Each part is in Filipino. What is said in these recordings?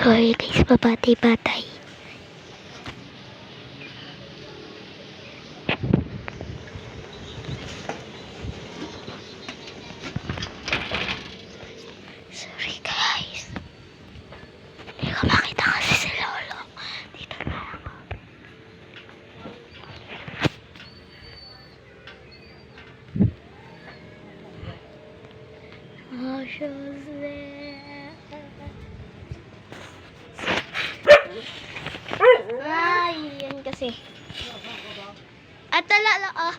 Sorry guys, pabatay-batay. Sorry guys. Hindi ko makita kasi si Lolo. Dito na ako. Oh, Jose. Ay, yan kasi. At talala, oh.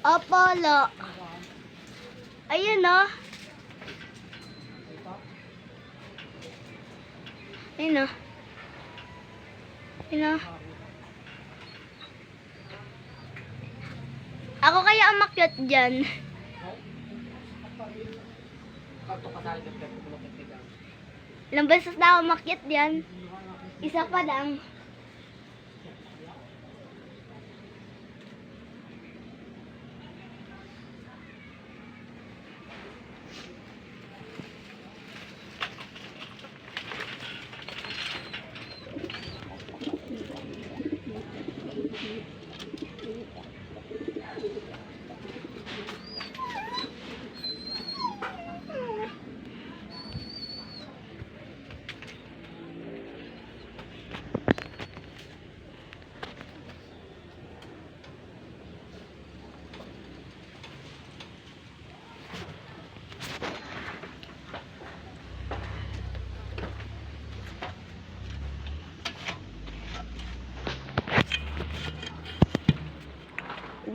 Apolo. Ayun, oh. Ayun, oh. Ayun, oh. Ako kaya umakyat dyan. Ilang beses na ako umakyat dyan. Isa pa lang.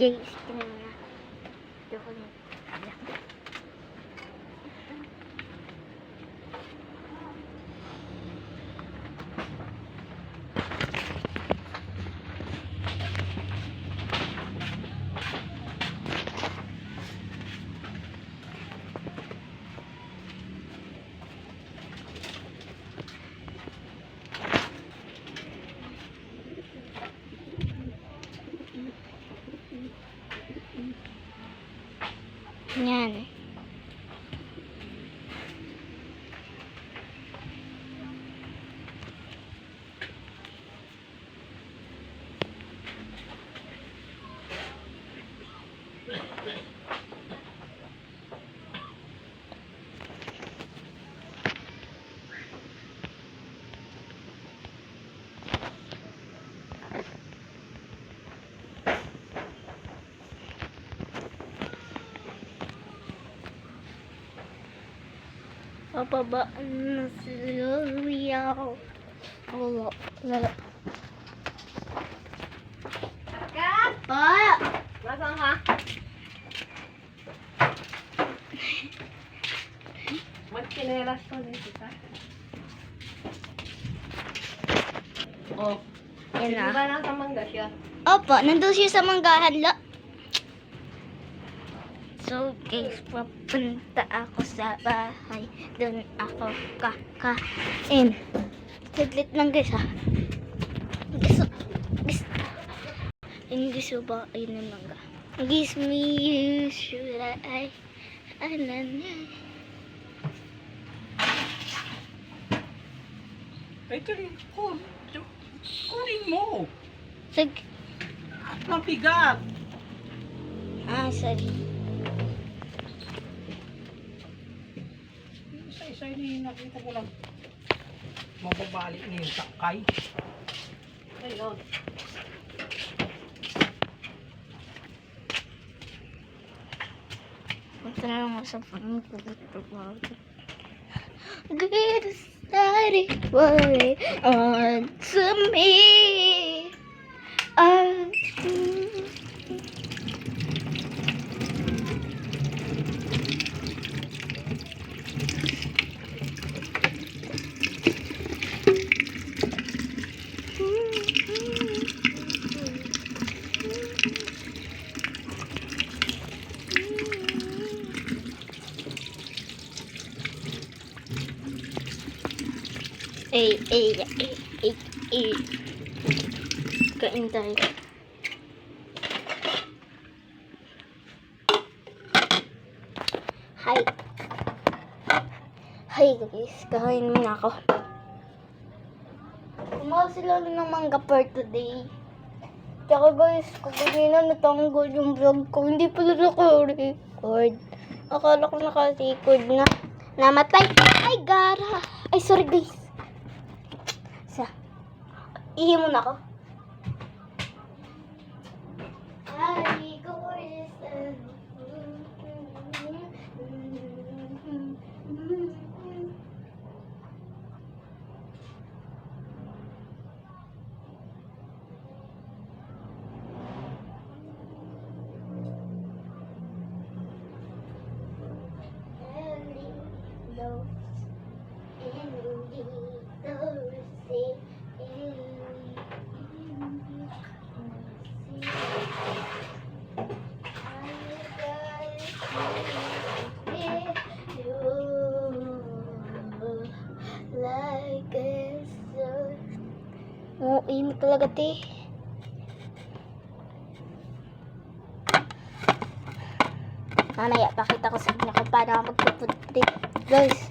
Guys, tingnan mo na. Ito ko yung alak. Yan. Papabaan na si Lolia. Wala. Wala. Kat! Pa! Nasaan ka? Magkinelas ko din kita. Oh. Yan na. Di ba nasa mangga siya? Opo, nandun siya sa manggahan. So guys, papunta ako sa bahay. Doon ako kakain. Saglit lang guys ha. Hindi so ba ay na mangga. Gives me should I Ito rin. Kunin mo. Sag Mabigat. sorry. Isa-isa yun nakita ko lang. Mababalik na yung sakay. Ayun. Punta na lang ako sa pangkulit. Get started way on to me. Kain tayo. Hi guys, kakain muna ako. Kumain sila ng mangga for today. Tsaka guys, kanina natanggol yung vlog ko. Hindi pala naka-record. Akala ko naka-record na. Namatay. Ay, gara. Ay, sorry guys. Ihi muna ako. Ay, Oo, init talaga, te. Mamaya, pakita ko sa inyo kung paano ako mag-food trip. Guys.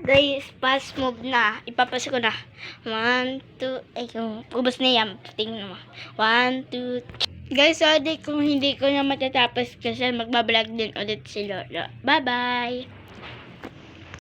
Guys, fast move na. Ipapasok ko na. 1, 2, ay kung ubos na yan. Tingnan mo. 1, 2, guys, sorry kung hindi ko na matatapos kasi magbablog din ulit si Lolo. Bye-bye!